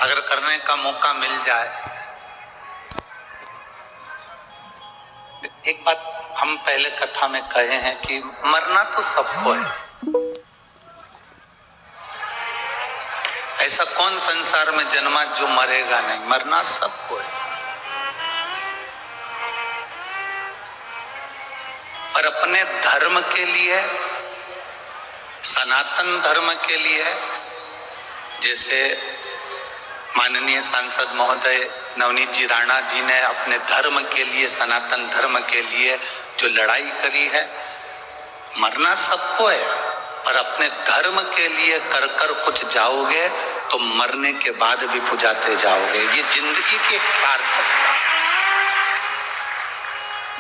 अगर करने का मौका मिल जाए। एक बात हम पहले कथा में कहे हैं कि मरना तो सबको है। ऐसा कौन संसार में जन्मा जो मरेगा नहीं, मरना सबको है। पर अपने धर्म के लिए, सनातन धर्म के लिए, जैसे माननीय सांसद महोदय नवनीत जी राणा जी ने अपने धर्म के लिए, सनातन धर्म के लिए जो लड़ाई करी है, मरना सबको है। पर अपने धर्म के लिए कर कर कुछ जाओगे तो मरने के बाद भी पुजाते जाओगे। ये जिंदगी की एक सार्थकता।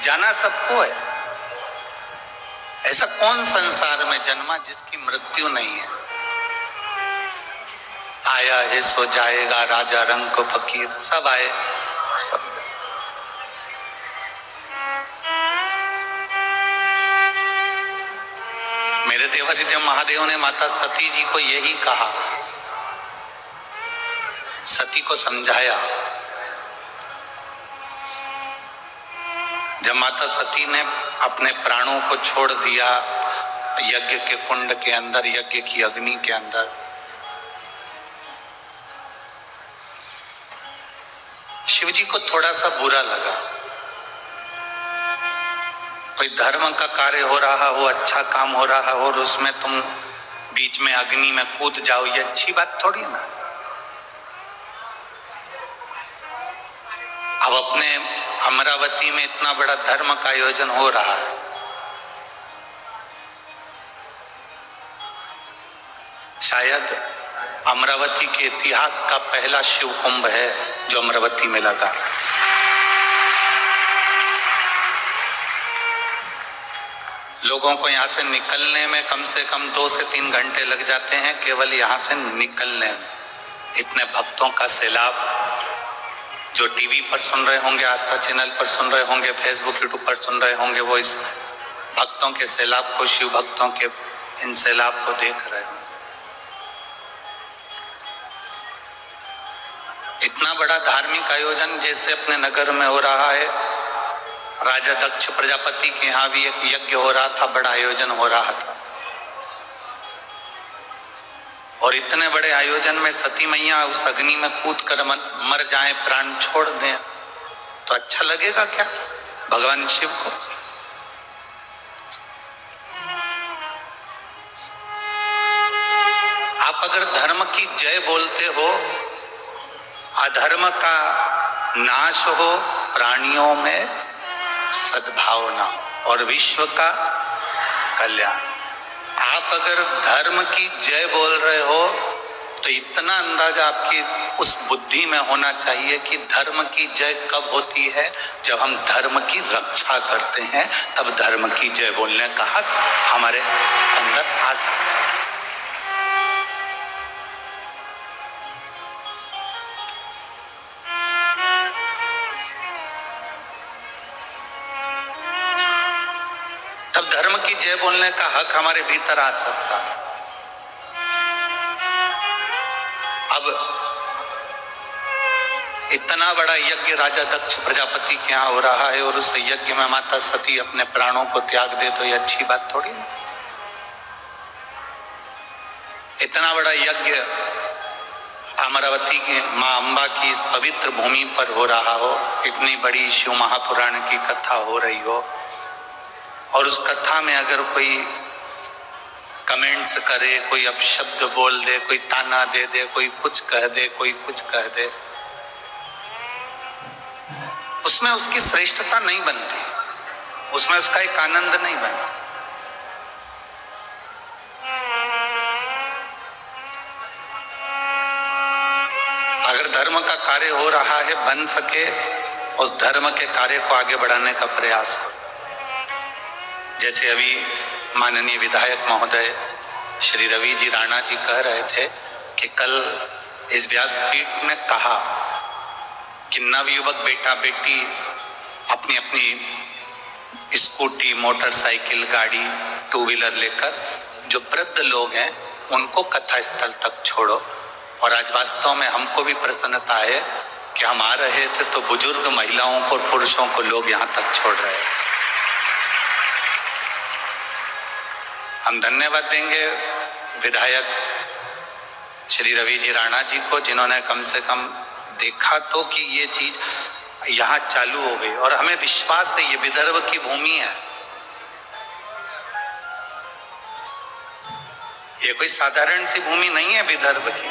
जाना सबको है। ऐसा कौन संसार में जन्मा जिसकी मृत्यु नहीं है। आया है सो जाएगा, राजा रंग को फकीर, सब आए सब गए। मेरे देवादिदेव महादेव ने माता सती जी को यही कहा, सती को समझाया। जब माता सती ने अपने प्राणों को छोड़ दिया यज्ञ के कुंड के अंदर, यज्ञ की अग्नि के अंदर, शिव जी को थोड़ा सा बुरा लगा। कोई धर्म का कार्य हो रहा हो, अच्छा काम हो रहा हो, और उसमें तुम बीच में अग्नि में कूद जाओ, ये अच्छी बात थोड़ी ना। अब अपने अमरावती में इतना बड़ा धर्म का आयोजन हो रहा है, शायद अमरावती के इतिहास का पहला शिव कुंभ है जो अमरावती में लगा। लोगों को यहाँ से निकलने में कम से कम 2 से 3 घंटे लग जाते हैं, केवल यहाँ से निकलने में। इतने भक्तों का सैलाब, जो टीवी पर सुन रहे होंगे, आस्था चैनल पर सुन रहे होंगे, फेसबुक यूट्यूब पर सुन रहे होंगे, वो इस भक्तों के सैलाब को, शिव भक्तों के इन सैलाब को देख रहे होंगे। इतना बड़ा धार्मिक आयोजन जैसे अपने नगर में हो रहा है, राजा दक्ष प्रजापति के यहाँ भी एक यज्ञ हो रहा था, बड़ा आयोजन हो रहा था। और इतने बड़े आयोजन में सती मैया उस अग्नि में कूद कर मर जाएं, प्राण छोड़ दें, तो अच्छा लगेगा क्या भगवान शिव को? आप अगर धर्म की जय बोलते हो, अधर्म का नाश हो, प्राणियों में सद्भावना और विश्व का कल्याण। आप अगर धर्म की जय बोल रहे हो तो इतना अंदाजा आपकी उस बुद्धि में होना चाहिए कि धर्म की जय कब होती है, जब हम धर्म की रक्षा करते हैं, तब धर्म की जय बोलने का हक हमारे अंदर आ सकता है। धर्म की जय बोलने का हक हमारे भीतर आ सकता है। अब इतना बड़ा यज्ञ राजा दक्ष प्रजापति के यहाँ हो रहा है और उस यज्ञ में माता सती अपने प्राणों को त्याग दे, तो ये अच्छी बात थोड़ी ना। इतना बड़ा यज्ञ अमरावती की मां अंबा की इस पवित्र भूमि पर हो रहा हो, इतनी बड़ी शिव महापुराण की कथा हो रही हो, और उस कथा में अगर कोई कमेंट्स करे, कोई अपशब्द बोल दे, कोई ताना दे दे, कोई कुछ कह दे, कोई कुछ कह दे, उसमें उसकी श्रेष्ठता नहीं बनती, उसमें उसका एक आनंद नहीं बनता। अगर धर्म का कार्य हो रहा है, बन सके उस धर्म के कार्य को आगे बढ़ाने का प्रयास करो। जैसे अभी माननीय विधायक महोदय श्री रवि जी राणा जी कह रहे थे कि कल इस व्यासपीठ में कहा कि नवयुवक बेटा बेटी अपनी अपनी स्कूटी, मोटरसाइकिल, गाड़ी, 2 व्हीलर लेकर जो वृद्ध लोग हैं उनको कथा स्थल तक छोड़ो, और आज वास्तव में हमको भी प्रसन्नता है कि हम आ रहे थे तो बुजुर्ग महिलाओं को और पुरुषों को लोग यहाँ तक छोड़ रहे हैं। हम धन्यवाद देंगे विधायक श्री रवि जी राणा जी को, जिन्होंने कम से कम देखा तो कि ये चीज यहाँ चालू हो गई। और हमें विश्वास है ये विदर्भ की भूमि है, ये कोई साधारण सी भूमि नहीं है विदर्भ की,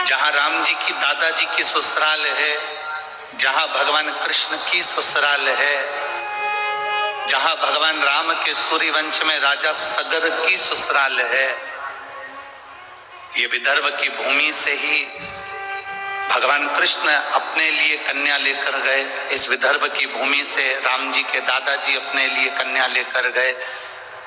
जहां राम जी की दादाजी की ससुराल है, जहां भगवान कृष्ण की ससुराल है, जहां भगवान राम के सूर्यवंश में राजा सगर की ससुराल है। ये विदर्भ की भूमि से ही भगवान कृष्ण अपने लिए कन्या लेकर गए, इस विदर्भ की भूमि से राम जी के दादाजी अपने लिए कन्या लेकर गए,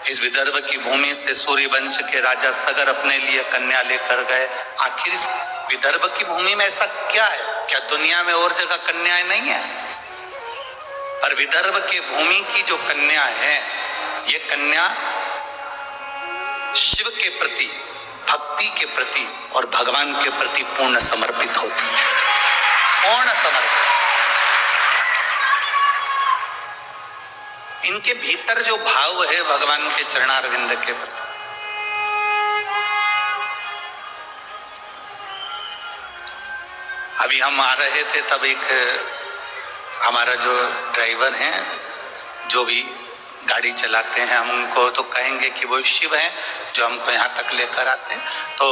इस विदर्भ की भूमि से सूर्यवंश के राजा सगर अपने लिए कन्या लेकर गए। आखिर इस विदर्भ की भूमि में ऐसा क्या है? क्या दुनिया में और जगह कन्याएं नहीं है? पर विदर्भ के भूमि की जो कन्या है, ये कन्या शिव के प्रति, भक्ति के प्रति और भगवान के प्रति पूर्ण समर्पित होती है, पूर्ण समर्पित। इनके भीतर जो भाव है भगवान के चरणारविंद के प्रति, अभी हम आ रहे थे तब एक हमारा जो ड्राइवर हैं, जो भी गाड़ी चलाते हैं, हम उनको तो कहेंगे कि वो शिव हैं जो हमको यहाँ तक लेकर आते हैं। तो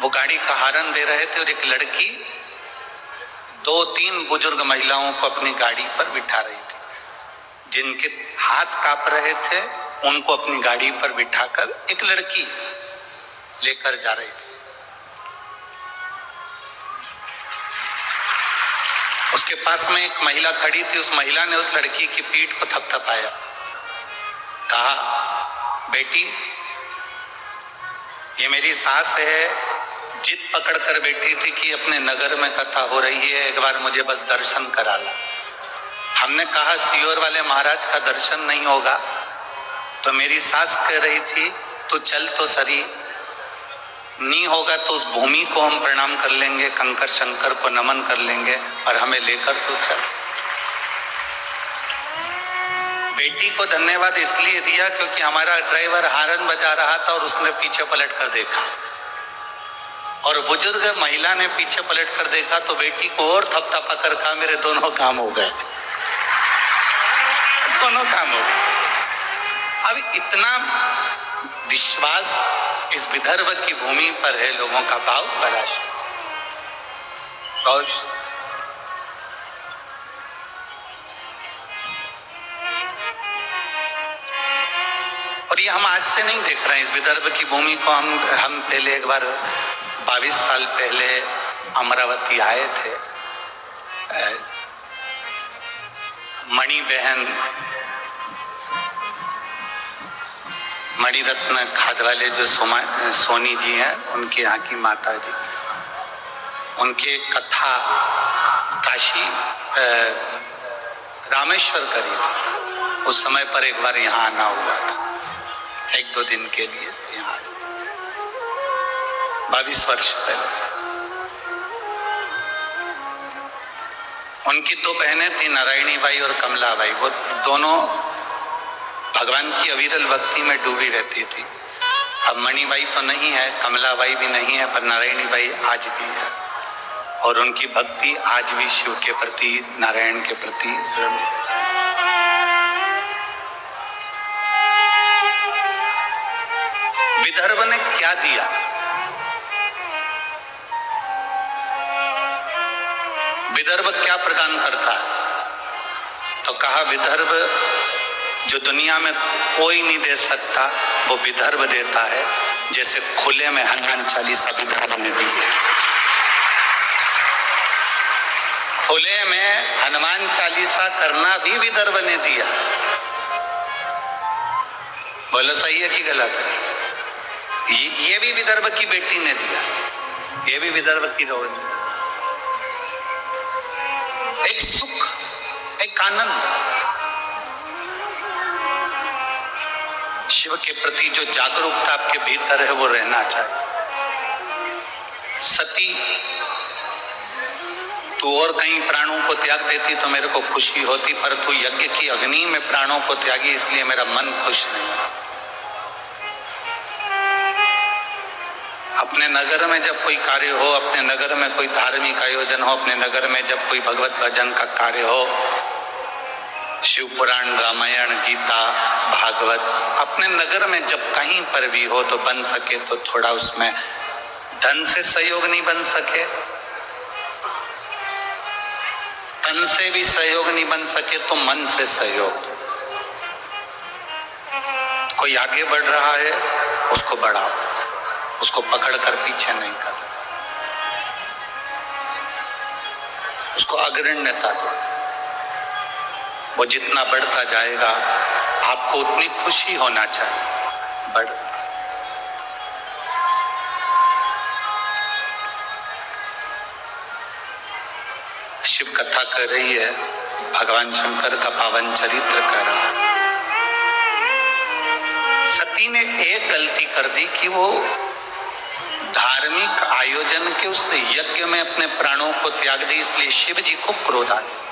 वो गाड़ी का हॉर्न दे रहे थे और एक लड़की 2-3 बुजुर्ग महिलाओं को अपनी गाड़ी पर बिठा रही थी। जिनके हाथ कांप रहे थे उनको अपनी गाड़ी पर बिठाकर एक लड़की लेकर जा रही थी। उसके पास में एक महिला खड़ी थी, उस महिला ने उस लड़की की पीठ को थपथपाया, कहा, बेटी ये मेरी सास है, जिद पकड़ कर बैठी थी कि अपने नगर में कथा हो रही है, एक बार मुझे बस दर्शन करा ला। हमने कहा सियोर वाले महाराज का दर्शन नहीं होगा, तो मेरी सास कह रही थी तू चल तो सरी, नहीं होगा तो उस भूमि को हम प्रणाम कर लेंगे, कंकर शंकर को नमन कर लेंगे, और हमें लेकर तो चल। बेटी को धन्यवाद इसलिए दिया क्योंकि हमारा ड्राइवर हॉर्न बजा रहा था और उसने पीछे पलट कर देखा, और बुजुर्ग महिला ने पीछे पलट कर देखा तो बेटी को और थपथपा कर कहा, मेरे दोनों काम हो गए, दोनों काम हो गए। अब इतना विश्वास इस विदर्भ की भूमि पर है, लोगों का भाव बड़ा बहुत। और ये हम आज से नहीं देख रहे हैं, इस विदर्भ की भूमि को हम पहले एक बार 22 साल पहले अमरावती आए थे। मणि बहन, मणिरत्न खाद वाले जो सोनी जी हैं, उनके यहाँ की माता जी, उनके कथा काशी रामेश्वर करी थी। उस समय पर एक बार यहाँ आना हुआ था, 1-2 दिन के लिए यहाँ, 22 वर्ष पहले। उनकी 2 बहनें थी, नारायणी बाई और कमला बाई। वो दोनों भगवान की अविरल भक्ति में डूबी रहती थी। अब मणिबाई तो नहीं है, कमलाबाई भी नहीं है, पर नारायणी बाई आज भी है, और उनकी भक्ति आज भी शिव के प्रति, नारायण के प्रति रमी रहती है। विदर्भ ने क्या दिया? विदर्भ क्या प्रदान करता है? तो कहा विदर्भ जो दुनिया में कोई नहीं दे सकता वो विदर्भ देता है, जैसे खुले में हनुमान चालीसा विदर्भ ने दी है। खुले में हनुमान चालीसा करना भी विदर्भ ने दिया। बोलो सही है कि गलत है? ये भी विदर्भ की बेटी ने दिया, ये भी विदर्भ की रोहन ने। एक सुख, एक आनंद। शिव के प्रति जो जागरूकता आपके भीतर है वो रहना चाहिए। सती, तू और कहीं प्राणों को त्याग देती तो मेरे को खुशी होती, पर तू यज्ञ की अग्नि में प्राणों को त्यागी, इसलिए मेरा मन खुश नहीं है। अपने नगर में जब कोई कार्य हो, अपने नगर में कोई धार्मिक आयोजन हो, अपने नगर में जब कोई भगवत भजन का कार्य हो, शिव पुराण, रामायण, गीता, भागवत, अपने नगर में जब कहीं पर भी हो तो बन सके तो थोड़ा उसमें धन से सहयोग नहीं बन सके, तन से भी सहयोग नहीं बन सके तो मन से सहयोग दो। कोई आगे बढ़ रहा है उसको बढ़ाओ, उसको पकड़कर पीछे नहीं कर, उसको अग्रण्यता दो। वो जितना बढ़ता जाएगा आपको उतनी खुशी होना चाहिए। बढ़ शिव कथा कर रही है, भगवान शंकर का पावन चरित्र कर रहा है। सती ने एक गलती कर दी कि वो धार्मिक आयोजन के उस यज्ञ में अपने प्राणों को त्याग दी, इसलिए शिव जी को क्रोध आ गया।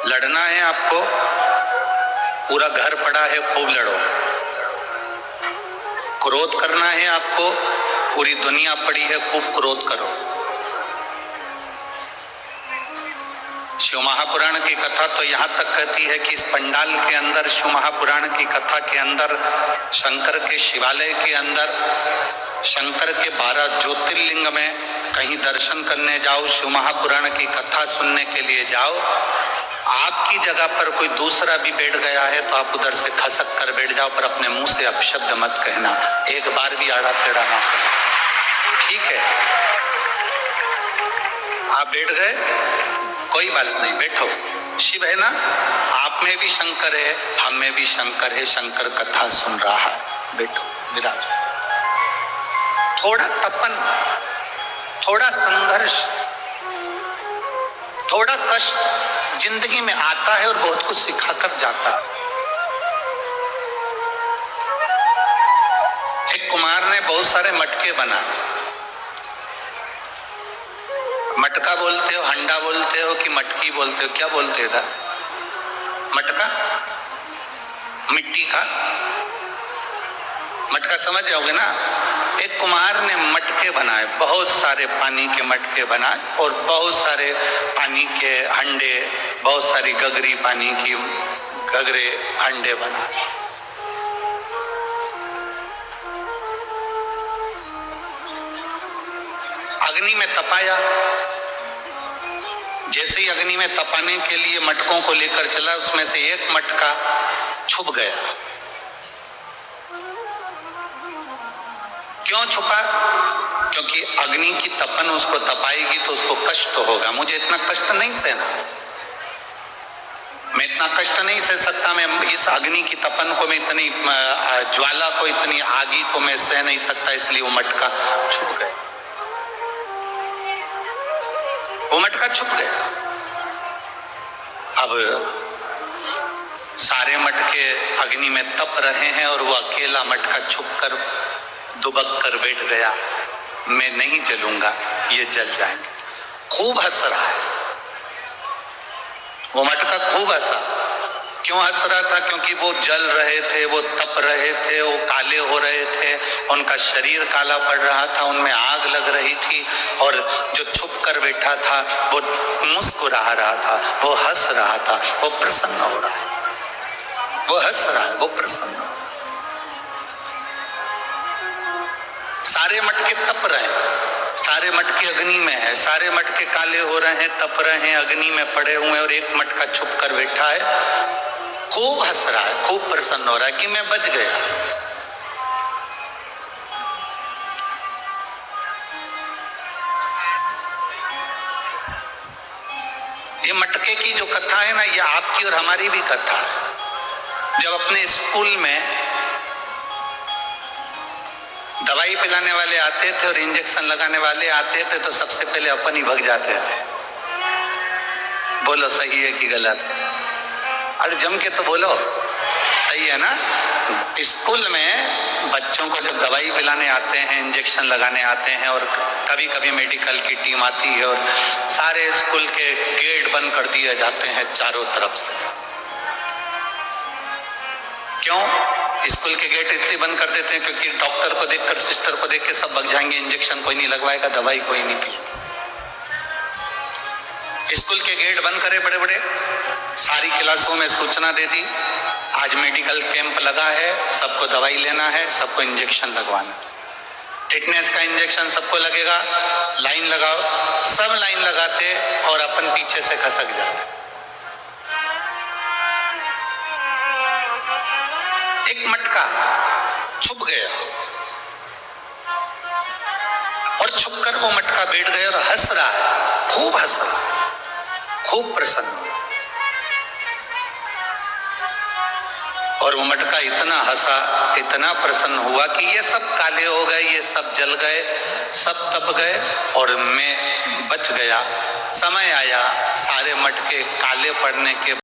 लड़ना है आपको, पूरा घर पड़ा है, खूब लड़ो। क्रोध करना है आपको, पूरी दुनिया पड़ी है, खूब क्रोध करो। शिव महापुराण की कथा तो यहाँ तक कहती है कि इस पंडाल के अंदर, शिव महापुराण की कथा के अंदर, शंकर के शिवालय के अंदर, शंकर के 12 ज्योतिर्लिंग में कहीं दर्शन करने जाओ, शिव महापुराण की कथा सुनने के लिए जाओ, आपकी जगह पर कोई दूसरा भी बैठ गया है तो आप उधर से खसक कर बैठ जाओ, पर अपने मुंह से अपशब्द मत कहना, एक बार भी आड़ा टेढ़ा ना करना, ठीक है? आप बैठ गए, कोई बात नहीं, बैठो। शिव है ना, आप में भी शंकर है, हम में भी शंकर है, शंकर कथा सुन रहा है, बैठो, विराज। थोड़ा तपन, थोड़ा संघर्ष, थोड़ा कष्ट जिंदगी में आता है और बहुत कुछ सिखाकर जाता है। एक कुमार ने बहुत सारे मटके बनाए। मटका बोलते हो, हंडा बोलते हो कि मटकी बोलते हो, क्या बोलते हो? मटका, मिट्टी का मटका, समझ जाओगे ना। एक कुमार ने मटके बनाए, बहुत सारे पानी के मटके बनाए और बहुत सारे पानी के हंडे, बहुत सारी गगरी पानी की गगरे हंडे बनाए। अग्नि में तपाया। जैसे ही अग्नि में तपाने के लिए मटकों को लेकर चला, उसमें से एक मटका छुप गया। क्यों छुपा? क्योंकि अग्नि की तपन उसको तपाएगी तो उसको कष्ट होगा। मुझे इतना कष्ट नहीं सहना, मैं इतना कष्ट नहीं सह सकता, मैं इस अग्नि की तपन को, मैं इतनी ज्वाला को, इतनी आगी को मैं सह नहीं सकता, इसलिए वो मटका छुप गया। वो मटका छुप गया। अब सारे मटके अग्नि में तप रहे हैं और वो अकेला मटका छुपकर दुबक कर बैठ गया, मैं नहीं जलूंगा, ये जल जाएंगे। खूब हंस रहा है वो मटका, खूब हंसा। क्यों हंस रहा था? क्योंकि वो जल रहे थे, वो तप रहे थे, वो काले हो रहे थे, उनका शरीर काला पड़ रहा था, उनमें आग लग रही थी, और जो छुप कर बैठा था वो मुस्कुरा रहा था, वो हंस रहा था, वो प्रसन्न हो रहा है, वो हंस रहा है, वो प्रसन्न हो रहा है। सारे मटके तप रहे हैं, सारे मटके अग्नि में है, सारे मटके काले हो रहे हैं, तप रहे हैं, अग्नि में पड़े हुए हैं, और एक मटका छुप कर बैठा है, खूब हंस रहा है, खूब प्रसन्न हो रहा है कि मैं बच गया। ये मटके की जो कथा है ना, ये आपकी और हमारी भी कथा है। जब अपने स्कूल में दवाई पिलाने वाले आते थे और इंजेक्शन लगाने वाले आते थे तो सबसे पहले अपन ही भग जाते थे। बोलो सही है कि गलत है? अरे जम के तो बोलो, सही है ना? स्कूल में बच्चों को जब दवाई पिलाने आते हैं, इंजेक्शन लगाने आते हैं और कभी कभी मेडिकल की टीम आती है और सारे स्कूल के गेट बंद कर दिए जाते हैं चारों तरफ से। क्यों स्कूल के गेट इसलिए बंद कर देते हैं? क्योंकि डॉक्टर को देखकर, सिस्टर को देख के सब भाग जाएंगे, इंजेक्शन कोई नहीं लगवाएगा, दवाई कोई नहीं पिएगा। स्कूल के गेट बंद करे बड़े बड़े, सारी क्लासों में सूचना दे दी, आज मेडिकल कैंप लगा है, सबको दवाई लेना है, सबको इंजेक्शन लगवाना। टिटनेस का इंजेक्शन सबको लगेगा, लाइन लगाओ। सब लाइन लगाते और अपन पीछे से खसक जाते। एक मटका छुप गया और छुपकर वो मटका बैठ गया और हंस रहा है, खूब हंस रहा है, खूब प्रसन्न हुआ। और वो मटका इतना हंसा, इतना प्रसन्न हुआ कि ये सब काले हो गए, ये सब जल गए, सब तप गए और मैं बच गया। समय आया, सारे मटके काले पड़ने के